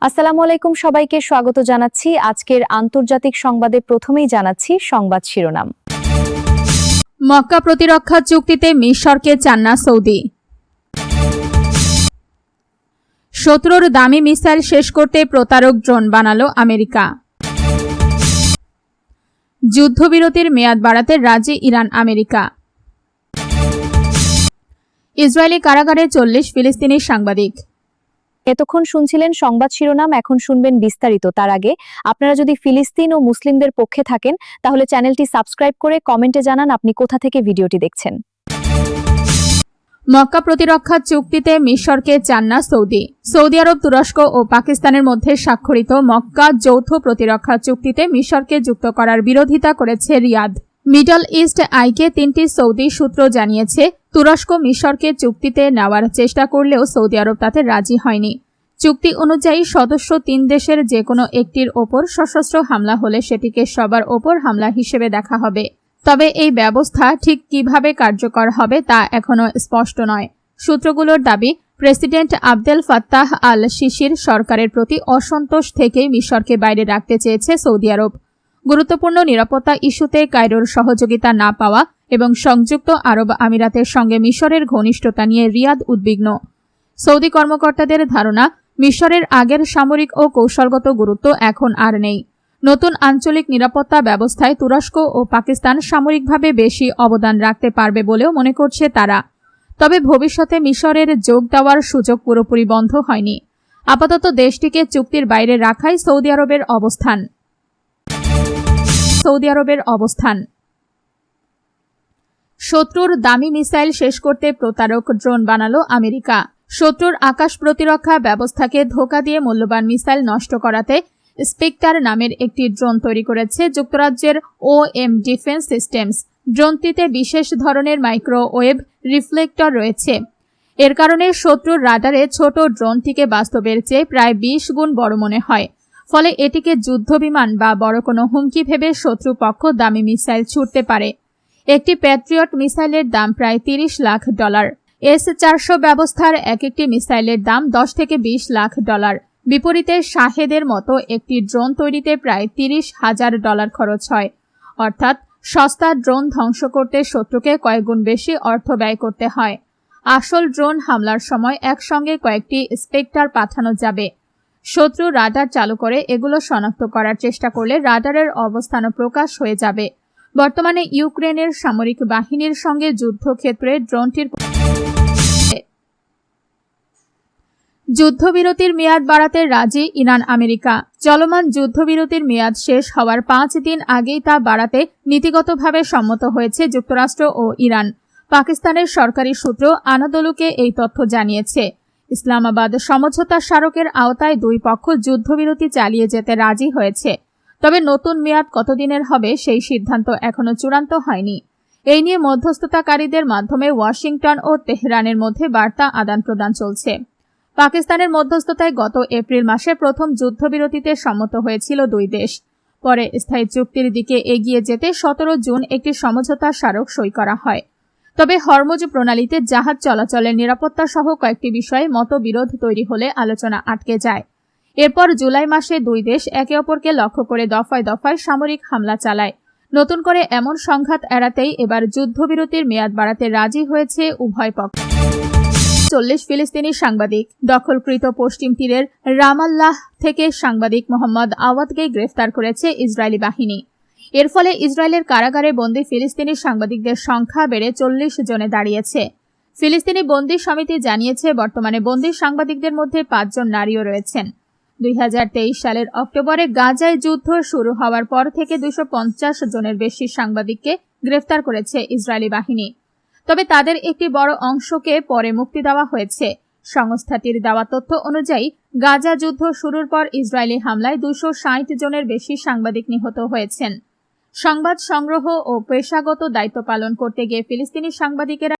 আসসালামু আলাইকুম, সবাইকে স্বাগত জানাচ্ছি। আজকের আন্তর্জাতিক সংবাদে প্রথমেই জানাচ্ছি সংবাদ শিরোনাম। মক্কা প্রতিরক্ষা চুক্তিতে মিশরকে চান না সৌদি। শত্রুর দামি মিসাইল শেষ করতে প্রতারক ড্রোন বানালো আমেরিকা। যুদ্ধবিরতির মেয়াদ বাড়াতে রাজি ইরান আমেরিকা। ইসরায়েলি কারাগারে 40 ফিলিস্তিনি সাংবাদিক। এতক্ষণ শুনছিলেন সংবাদ শিরোনাম, এখন শুনবেন বিস্তারিত। তার আগে আপনারা যদি ফিলিস্তিন ও মুসলিমদের পক্ষে থাকেন তাহলে চ্যানেলটি সাবস্ক্রাইব করে কমেন্টে জানান আপনি কোথা থেকে ভিডিওটি দেখছেন। মক্কা প্রতিরক্ষা চুক্তিতে মিশরকে চান না সৌদি। সৌদি আরব, তুরস্ক ও পাকিস্তানের মধ্যে স্বাক্ষরিত মক্কা যৌথ প্রতিরক্ষা চুক্তিতে মিশরকে যুক্ত করার বিরোধিতা করেছে রিয়াদ। মিডল ইস্ট আইকে 3টি সৌদি সূত্র জানিয়েছে, তুরস্ক মিশরকে চুক্তিতে নেওয়ার চেষ্টা করলেও সৌদি আরব তাতে রাজি হয়নি। চুক্তি অনুযায়ী সদস্য 3 দেশের যে কোনো একটির ওপর সশস্ত্র হামলা হলে সেটিকে সবার ওপর হামলা হিসেবে দেখা হবে। তবে এই ব্যবস্থা ঠিক কিভাবে কার্যকর হবে তা এখনও স্পষ্ট নয়। সূত্রগুলোর দাবি, প্রেসিডেন্ট আবদেল ফাত্তাহ আল সিসির সরকারের প্রতি অসন্তোষ থেকেই মিশরকে বাইরে রাখতে চেয়েছে সৌদি আরব। গুরুত্বপূর্ণ নিরাপত্তা ইস্যুতে কায়রোর সহযোগিতা না পাওয়া এবং সংযুক্ত আরব আমিরাতের সঙ্গে মিশরের ঘনিষ্ঠতা নিয়ে রিয়াদ উদ্বিগ্ন। সৌদি কর্মকর্তাদের ধারণা, মিশরের আগের সামরিক ও কৌশলগত গুরুত্ব এখন আর নেই। নতুন আঞ্চলিক নিরাপত্তা ব্যবস্থায় তুরস্ক ও পাকিস্তান সামরিকভাবে বেশি অবদান রাখতে পারবে বলেও মনে করছে তারা। তবে ভবিষ্যতে মিশরের যোগ দেওয়ার সুযোগ পুরোপুরি বন্ধ হয়নি। আপাতত দেশটিকে চুক্তির বাইরে রাখাই সৌদি আরবের অবস্থান। শত্রুর দামি মিসাইল শেষ করতে প্রতারক ড্রোন বানালো আমেরিকা। শত্রুর আকাশ প্রতিরক্ষা ব্যবস্থাকে ধোঁকা দিয়ে মূল্যবান মিসাইল নষ্ট করাতে স্পেক্টার নামের একটি ড্রোন তৈরি করেছে যুক্তরাজ্যের OM ডিফেন্স সিস্টেমস। ড্রোনটিতে বিশেষ ধরনের মাইক্রোওয়েভ রিফ্লেক্টর রয়েছে। এর কারণে শত্রুর রাডারে ছোট ড্রোনটিকে বাস্তবের চেয়ে প্রায় 20 গুণ বড় মনে হয়। ফলে এটিকে যুদ্ধবিমান বা বড় কোনো হুমকি ভেবে শত্রুপক্ষ দামি মিসাইল ছুড়তে পারে। একটি প্যাট্রিয়ট মিসাইলের দাম প্রায় $30 লাখ। S-400 ব্যবস্থার এক একটি মিসাইলের দাম $10 থেকে $20 লাখ। বিপরীতে শাহেদের মতো একটি ড্রোন তৈরিতে প্রায় $30,000 খরচ হয়। অর্থাৎ সস্তা ড্রোন ধ্বংস করতে শত্রুকে কয়েকগুণ বেশি অর্থ ব্যয় করতে হয়। আসল ড্রোন হামলার সময় একসঙ্গে কয়েকটি স্পেক্টার পাঠানো যাবে। শত্রু রাডার চালু করে এগুলো শনাক্ত করার চেষ্টা করলে রাডারের অবস্থানও প্রকাশ হয়ে যাবে। বর্তমানে ইউক্রেনের সামরিক বাহিনীর সঙ্গে যুদ্ধক্ষেত্রে ড্রোনটির যুদ্ধবিরতির মেয়াদ বাড়াতে রাজি ইরান আমেরিকা। চলমান যুদ্ধবিরতির মেয়াদ শেষ হওয়ার 5 দিন আগেই তা বাড়াতে নীতিগতভাবে সম্মত হয়েছে যুক্তরাষ্ট্র ও ইরান। পাকিস্তানের সরকারি সূত্র আনাদোলুকে এই তথ্য জানিয়েছে। ইসলামাবাদ সমঝোতা স্মারকের আওতায় দুই পক্ষ যুদ্ধবিরতি চালিয়ে যেতে রাজি হয়েছে। তবে নতুন মেয়াদ কতদিনের হবে সেই সিদ্ধান্ত এখনো চূড়ান্ত হয়নি। এই নিয়ে মধ্যস্থতাকারীদের মাধ্যমে ওয়াশিংটন ও তেহরানের মধ্যে বার্তা আদান প্রদান চলছে। পাকিস্তানের মধ্যস্থতায় গত এপ্রিল মাসে প্রথম যুদ্ধবিরতিতে সম্মত হয়েছিল দুই দেশ। পরে স্থায়ী চুক্তির দিকে এগিয়ে যেতে 17 জুন একটি সমঝোতা স্মারক সই করা হয়। তবে হরমুজ প্রণালীতে জাহাজ চলাচলের নিরাপত্তা সহ কয়েকটি বিষয়ে মতবিরোধ তৈরি হলে আলোচনা আটকে যায়। এরপর জুলাই মাসে দুই দেশ একে অপরকে লক্ষ্য করে দফায় দফায় সামরিক হামলা চালায়। নতুন করে এমন সংঘাত এড়াতেই এবার যুদ্ধবিরতির মেয়াদ বাড়াতে রাজি হয়েছে উভয় পক্ষ। 40 ফিলিস্তিনি সাংবাদিক। দখলকৃত পশ্চিম তীরের রামাল্লাহ থেকে সাংবাদিক মোহাম্মদ আওয়াদকে গ্রেফতার করেছে ইসরায়েলি বাহিনী। এর ফলে ইসরায়েলের কারাগারে বন্দী ফিলিস্তিনি সাংবাদিকদের সংখ্যা বেড়ে 40 জনে দাঁড়িয়েছে। ফিলিস্তিনি বন্দী সমিতি জানিয়েছে, বর্তমানে বন্দী সাংবাদিকদের মধ্যে 5 জন নারীও রয়েছেন। 2023 সালের অক্টোবরে গাজায় যুদ্ধ শুরু হওয়ার পর থেকে 250 জনের বেশি সাংবাদিককে গ্রেফতার করেছে ইসরায়েলি বাহিনী। তবে তাদের একটি বড় অংশকে পরে মুক্তি দেওয়া হয়েছে। সংস্থাটির দেওয়া তথ্য অনুযায়ী গাজা যুদ্ধ শুরুর পর ইসরায়েলি হামলায় 260 জনের বেশি সাংবাদিক নিহত হয়েছেন। সংবাদ সংগ্রহ ও পেশাগত দায়িত্ব পালন করতে গিয়ে ফিলিস্তিনি সাংবাদিকেরা